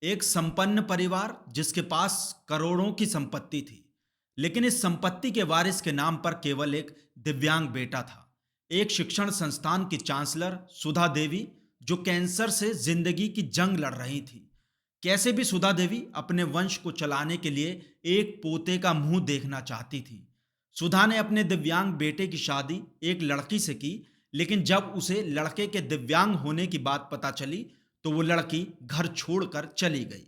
एक संपन्न परिवार जिसके पास करोड़ों की संपत्ति थी, लेकिन इस संपत्ति के वारिस के नाम पर केवल एक दिव्यांग बेटा था। एक शिक्षण संस्थान की चांसलर सुधा देवी, जो कैंसर से जिंदगी की जंग लड़ रही थी। कैसे भी सुधा देवी अपने वंश को चलाने के लिए एक पोते का मुंह देखना चाहती थी। सुधा ने अपने दिव्यांग बेटे की शादी एक लड़की से की, लेकिन जब उसे लड़के के दिव्यांग होने की बात पता चली तो वो लड़की घर छोड़कर चली गई।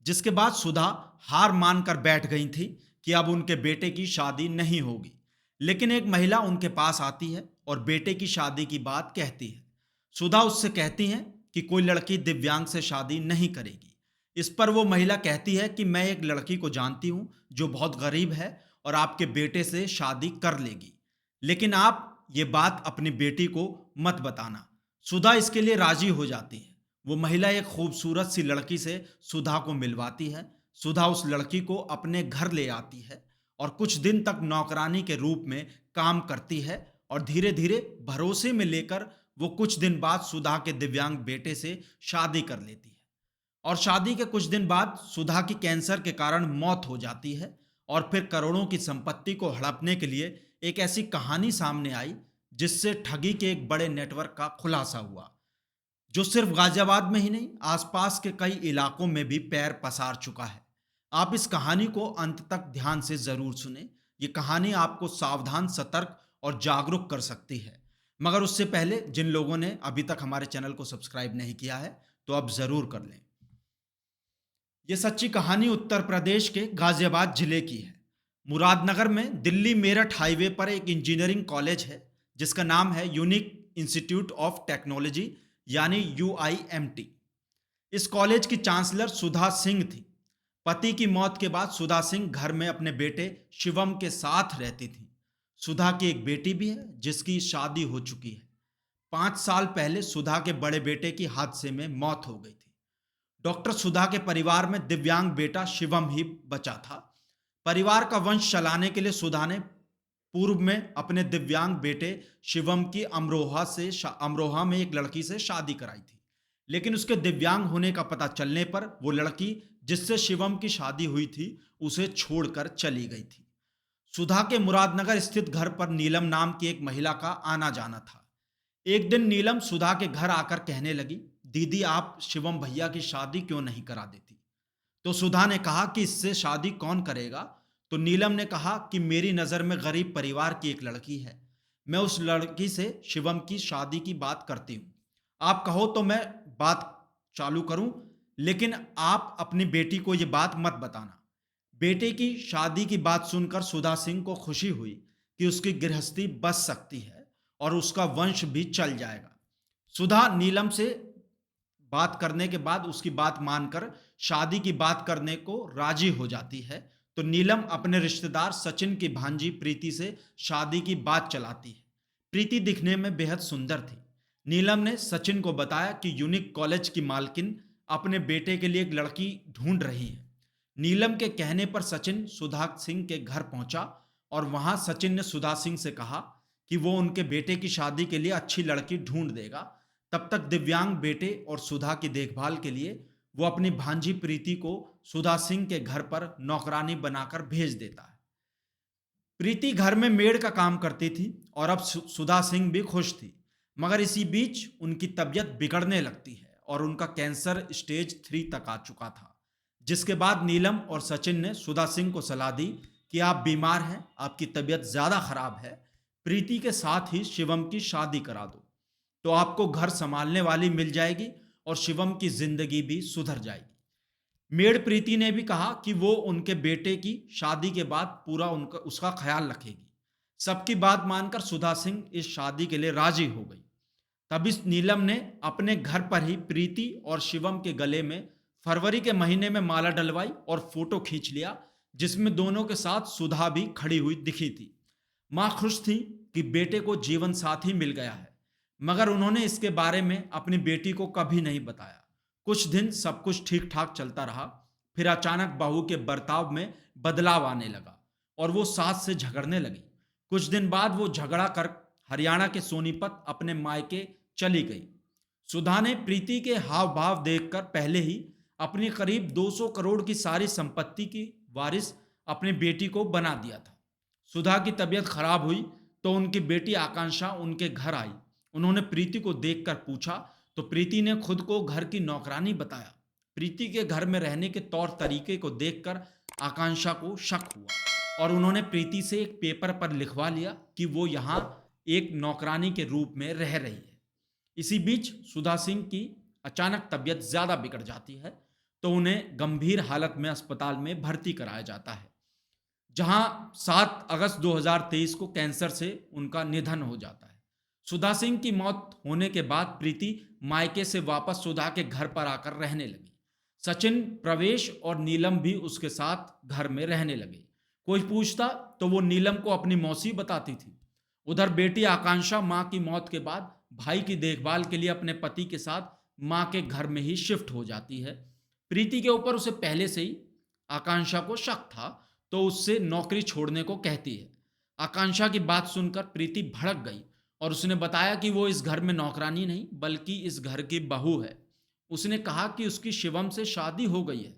जिसके बाद सुधा हार मानकर बैठ गई थी कि अब उनके बेटे की शादी नहीं होगी। लेकिन एक महिला उनके पास आती है और बेटे की शादी की बात कहती है। सुधा उससे कहती है कि कोई लड़की दिव्यांग से शादी नहीं करेगी। इस पर वो महिला कहती है कि मैं एक लड़की को जानती हूँ जो बहुत गरीब है और आपके बेटे से शादी कर लेगी, लेकिन आप ये बात अपनी बेटी को मत बताना। सुधा इसके लिए राजी हो जाती है। वो महिला एक खूबसूरत सी लड़की से सुधा को मिलवाती है। सुधा उस लड़की को अपने घर ले आती है और कुछ दिन तक नौकरानी के रूप में काम करती है, और धीरे धीरे भरोसे में लेकर वो कुछ दिन बाद सुधा के दिव्यांग बेटे से शादी कर लेती है। और शादी के कुछ दिन बाद सुधा की कैंसर के कारण मौत हो जाती है, और फिर करोड़ों की संपत्ति को हड़पने के लिए एक ऐसी कहानी सामने आई जिससे ठगी के एक बड़े नेटवर्क का खुलासा हुआ, जो सिर्फ गाजियाबाद में ही नहीं, आसपास के कई इलाकों में भी पैर पसार चुका है। आप इस कहानी को अंत तक ध्यान से जरूर सुने। ये कहानी आपको सावधान, सतर्क और जागरूक कर सकती है। मगर उससे पहले जिन लोगों ने अभी तक हमारे चैनल को सब्सक्राइब नहीं किया है तो अब जरूर कर लें। ये सच्ची कहानी उत्तर प्रदेश के गाजियाबाद जिले की है। मुरादनगर में दिल्ली मेरठ हाईवे पर एक इंजीनियरिंग कॉलेज है जिसका नाम है यूनिक इंस्टीट्यूट ऑफ टेक्नोलॉजी, यानी UIMT। इस कॉलेज की चांसलर सुधा सिंह थी। पति की मौत के बाद सुधा सिंह घर में अपने बेटे शिवम के साथ रहती थी। सुधा की एक बेटी भी है जिसकी शादी हो चुकी है। 5 साल पहले सुधा के बड़े बेटे की हादसे में मौत हो गई थी। डॉक्टर सुधा के परिवार में दिव्यांग बेटा शिवम ही बचा था। परिवार का वंश चलाने के लिए सुधा ने पूर्व में अपने दिव्यांग बेटे शिवम की अमरोहा में एक लड़की से शादी कराई थी। लेकिन उसके दिव्यांग होने का पता चलने पर वो लड़की जिससे शिवम की शादी हुई थी उसे छोड़कर चली गई थी। सुधा के मुरादनगर स्थित घर पर नीलम नाम की एक महिला का आना जाना था। एक दिन नीलम सुधा के घर आकर कहने लगी, दीदी आप शिवम भैया की शादी क्यों नहीं करा देती? तो सुधा ने कहा कि इससे शादी कौन करेगा? तो नीलम ने कहा कि मेरी नज़र में गरीब परिवार की एक लड़की है, मैं उस लड़की से शिवम की शादी की बात करती हूँ। आप कहो तो मैं बात चालू करूं, लेकिन आप अपनी बेटी को ये बात मत बताना। बेटे की शादी की बात सुनकर सुधा सिंह को खुशी हुई कि उसकी गृहस्थी बच सकती है और उसका वंश भी चल जाएगा। सुधा नीलम से बात करने के बाद उसकी बात मानकर शादी की बात करने को राजी हो जाती है। तो नीलम अपने रिश्तेदार सचिन की भांजी प्रीति से शादी की बात चलाती है। प्रीति दिखने में बेहद सुंदर थी। नीलम ने सचिन को बताया कि यूनिक कॉलेज की मालकिन अपने बेटे के लिए एक लड़की ढूंढ रही है। नीलम के कहने पर सचिन सुधा सिंह के घर पहुंचा और वहां सचिन ने सुधा सिंह से कहा कि वो उनके बेटे की शादी के लिए अच्छी लड़की ढूंढ देगा। तब तक दिव्यांग बेटे और सुधा की देखभाल के लिए वो अपनी भांजी प्रीति को सुधा सिंह के घर पर नौकरानी बनाकर भेज देता है। प्रीति घर में मेड का काम करती थी और अब सुधा सिंह भी खुश थी। मगर इसी बीच उनकी तबीयत बिगड़ने लगती है और उनका कैंसर स्टेज 3 तक आ चुका था। जिसके बाद नीलम और सचिन ने सुधा सिंह को सलाह दी कि आप बीमार हैं, आपकी तबीयत ज़्यादा खराब है, प्रीति के साथ ही शिवम की शादी करा दो तो आपको घर संभालने वाली मिल जाएगी और शिवम की जिंदगी भी सुधर जाएगी। मेड प्रीति ने भी कहा कि वो उनके बेटे की शादी के बाद पूरा उनका उसका ख्याल रखेगी। सबकी बात मानकर सुधा सिंह इस शादी के लिए राजी हो गई। तभी नीलम ने अपने घर पर ही प्रीति और शिवम के गले में फरवरी के महीने में माला डलवाई और फोटो खींच लिया, जिसमें दोनों के साथ सुधा भी खड़ी हुई दिखी थी। मां खुश थी कि बेटे को जीवन साथी मिल गया है, मगर उन्होंने इसके बारे में अपनी बेटी को कभी नहीं बताया। कुछ दिन सब कुछ ठीक ठाक चलता रहा, फिर अचानक बहू के बर्ताव में बदलाव आने लगा और वो सास से झगड़ने लगी। कुछ दिन बाद वो झगड़ा कर हरियाणा के सोनीपत अपने मायके चली गई। सुधा ने प्रीति के हाव भाव देखकर पहले ही अपनी करीब 200 करोड़ की सारी संपत्ति की वारिस अपनी बेटी को बना दिया था। सुधा की तबीयत खराब हुई तो उनकी बेटी आकांक्षा उनके घर आई। उन्होंने प्रीति को देखकर पूछा तो प्रीति ने खुद को घर की नौकरानी बताया। प्रीति के घर में रहने के तौर तरीके को देखकर आकांक्षा को शक हुआ और उन्होंने प्रीति से एक पेपर पर लिखवा लिया कि वो यहाँ एक नौकरानी के रूप में रह रही है। इसी बीच सुधा सिंह की अचानक तबीयत ज्यादा बिगड़ जाती है तो उन्हें गंभीर हालत में अस्पताल में भर्ती कराया जाता है, जहां 7 अगस्त 2023 को कैंसर से उनका निधन हो जाता है। सुधा सिंह की मौत होने के बाद प्रीति मायके से वापस सुधा के घर पर आकर रहने लगी। सचिन, प्रवेश और नीलम भी उसके साथ घर में रहने लगे। कोई पूछता तो वो नीलम को अपनी मौसी बताती थी। उधर बेटी आकांक्षा मां की मौत के बाद भाई की देखभाल के लिए अपने पति के साथ मां के घर में ही शिफ्ट हो जाती है। प्रीति के ऊपर उसे पहले से ही आकांक्षा को शक था तो उससे नौकरी छोड़ने को कहती है। आकांक्षा की बात सुनकर प्रीति भड़क गई और उसने बताया कि वो इस घर में नौकरानी नहीं बल्कि इस घर की बहू है। उसने कहा कि उसकी शिवम से शादी हो गई है।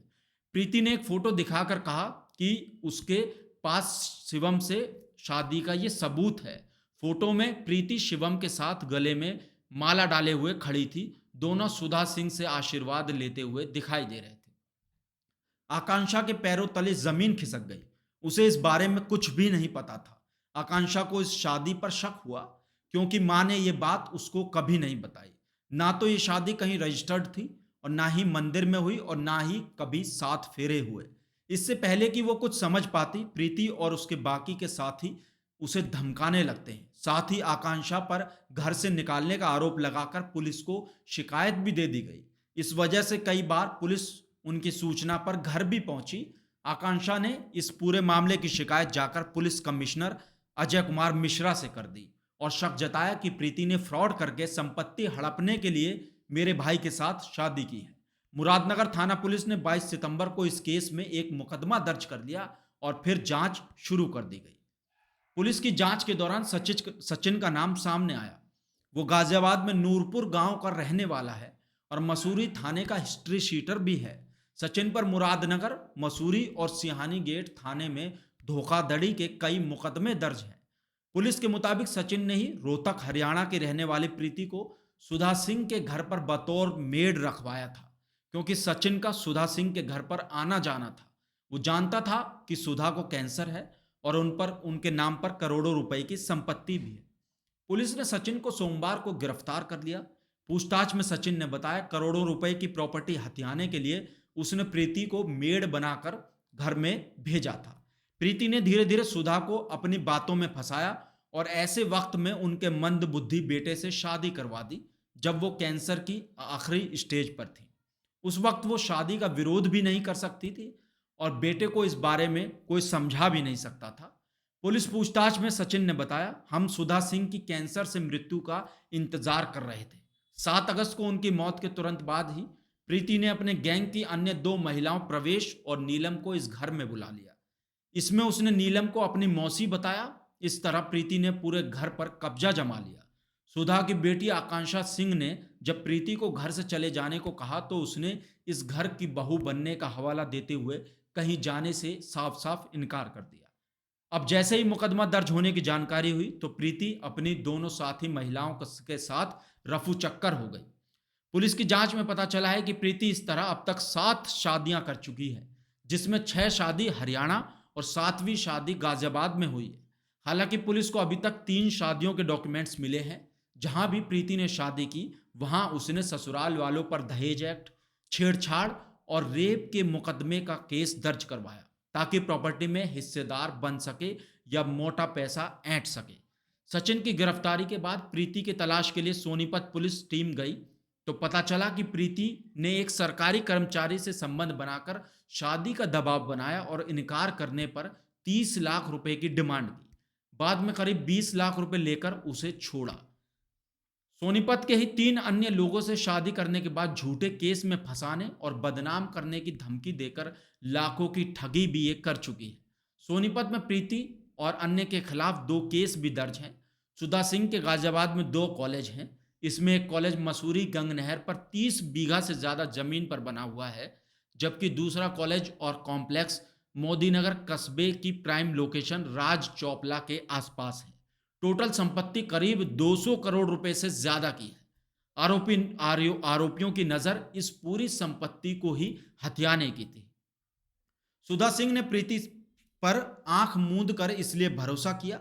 प्रीति ने एक फोटो दिखाकर कहा कि उसके पास शिवम से शादी का ये सबूत है। फोटो में प्रीति शिवम के साथ गले में माला डाले हुए खड़ी थी। दोनों सुधा सिंह से आशीर्वाद लेते हुए दिखाई दे रहे थे। आकांक्षा के पैरों तले जमीन खिसक गई। उसे इस बारे में कुछ भी नहीं पता था। आकांक्षा को इस शादी पर शक हुआ क्योंकि मां ने यह बात उसको कभी नहीं बताई। ना तो ये शादी कहीं रजिस्टर्ड थी और ना ही मंदिर में हुई और ना ही कभी 7 फेरे हुए। इससे पहले कि वो कुछ समझ पाती, प्रीति और उसके बाकी के साथी उसे धमकाने लगते हैं। साथ ही आकांक्षा पर घर से निकालने का आरोप लगाकर पुलिस को शिकायत भी दे दी गई। इस वजह से कई बार पुलिस उनकी सूचना पर घर भी पहुंची। आकांक्षा ने इस पूरे मामले की शिकायत जाकर पुलिस कमिश्नर अजय कुमार मिश्रा से कर दी और शक जताया कि प्रीति ने फ्रॉड करके संपत्ति हड़पने के लिए मेरे भाई के साथ शादी की है। मुरादनगर थाना पुलिस ने 22 सितंबर को इस केस में एक मुकदमा दर्ज कर लिया और फिर जांच शुरू कर दी गई। पुलिस की जांच के दौरान सचिन का नाम सामने आया। वो गाजियाबाद में नूरपुर गांव का रहने वाला है और मसूरी थाने का हिस्ट्री शीटर भी है। सचिन पर मुरादनगर, मसूरी और सिहानी गेट थाने में धोखाधड़ी के कई मुकदमे दर्ज हैं। पुलिस के मुताबिक सचिन ने ही रोहतक, हरियाणा की रहने वाली प्रीति को सुधा सिंह के घर पर बतौर मेड रखवाया था, क्योंकि सचिन का सुधा सिंह के घर पर आना जाना था। वो जानता था कि सुधा को कैंसर है और उन पर उनके नाम पर करोड़ों रुपए की संपत्ति भी है। पुलिस ने सचिन को सोमवार को गिरफ्तार कर लिया। पूछताछ में सचिन ने बताया करोड़ों रुपए की प्रॉपर्टी हथियाने के लिए उसने प्रीति को मेड बनाकर घर में भेजा था। प्रीति ने धीरे धीरे सुधा को अपनी बातों में फंसाया और ऐसे वक्त में उनके मंद बुद्धि बेटे से शादी करवा दी जब वो कैंसर की आखिरी स्टेज पर थी। उस वक्त वो शादी का विरोध भी नहीं कर सकती थी और बेटे को इस बारे में कोई समझा भी नहीं सकता था। पुलिस पूछताछ में सचिन ने बताया, हम सुधा सिंह की कैंसर से मृत्यु का इंतजार कर रहे थे। 7 अगस्त को उनकी मौत के तुरंत बाद ही प्रीति ने अपने गैंग की अन्य 2 महिलाओं प्रवेश और नीलम को इस घर में बुला लिया। इसमें उसने नीलम को अपनी मौसी बताया। इस तरह प्रीति ने पूरे घर पर कब्जा जमा लिया। सुधा की बेटी आकांक्षा सिंह ने जब प्रीति को घर से चले जाने को कहा तो उसने इस घर की बहू बनने का हवाला देते हुए कहीं जाने से साफ साफ इनकार कर दिया। अब जैसे ही मुकदमा दर्ज होने की जानकारी हुई तो प्रीति अपनी दोनों साथी महिलाओं के साथ रफू चक्कर हो गई। पुलिस की जांच में पता चला है कि प्रीति इस तरह अब तक 7 शादियां कर चुकी है, जिसमें 6 शादी हरियाणा और 7वीं शादी गाजियाबाद में हुई है। हालांकि पुलिस को अभी तक 3 शादियों के डॉक्यूमेंट्स मिले हैं। जहां भी प्रीति ने शादी की वहां उसने ससुराल वालों पर दहेज एक्ट, छेड़छाड़ और रेप के मुकदमे का केस दर्ज करवाया ताकि प्रॉपर्टी में हिस्सेदार बन सके या मोटा पैसा ऐंठ सके। सचिन की गिरफ्तारी के बाद प्रीति की तलाश के लिए सोनीपत पुलिस टीम गई तो पता चला कि प्रीति ने एक सरकारी कर्मचारी से संबंध बनाकर शादी का दबाव बनाया और इनकार करने पर 30 लाख रुपए की डिमांड की। बाद में करीब 20 लाख रुपए लेकर उसे छोड़ा। सोनीपत के ही 3 अन्य लोगों से शादी करने के बाद झूठे केस में फंसाने और बदनाम करने की धमकी देकर लाखों की ठगी भी ये कर चुकी है। सोनीपत में प्रीति और अन्य के खिलाफ 2 केस भी दर्ज हैं। सुधा सिंह के गाजियाबाद में 2 कॉलेज हैं। इसमें एक कॉलेज मसूरी गंग नहर पर 30 बीघा से ज्यादा जमीन पर बना हुआ है, जबकि दूसरा कॉलेज और कॉम्प्लेक्स मोदीनगर कस्बे की प्राइम लोकेशन राज चौपला के आसपास है। टोटल संपत्ति करीब 200 करोड़ रुपए से ज्यादा की है। आरोपियों की नजर इस पूरी संपत्ति को ही हथियाने की थी। सुधा सिंह ने प्रीति पर आंख मूंद कर इसलिए भरोसा किया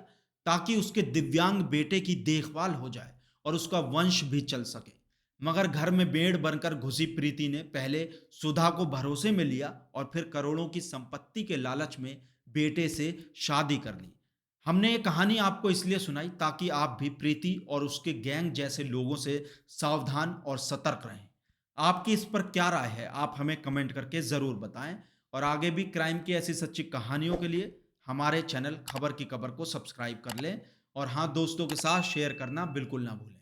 ताकि उसके दिव्यांग बेटे की देखभाल हो जाए और उसका वंश भी चल सके। मगर घर में भेड़ बनकर घुसी प्रीति ने पहले सुधा को भरोसे में लिया और फिर करोड़ों की संपत्ति के लालच में बेटे से शादी कर ली। हमने ये कहानी आपको इसलिए सुनाई ताकि आप भी प्रीति और उसके गैंग जैसे लोगों से सावधान और सतर्क रहें। आपकी इस पर क्या राय है, आप हमें कमेंट करके ज़रूर बताएं। और आगे भी क्राइम की ऐसी सच्ची कहानियों के लिए हमारे चैनल खबर की खबर को सब्सक्राइब कर लें और हाँ, दोस्तों के साथ शेयर करना बिल्कुल ना भूलें।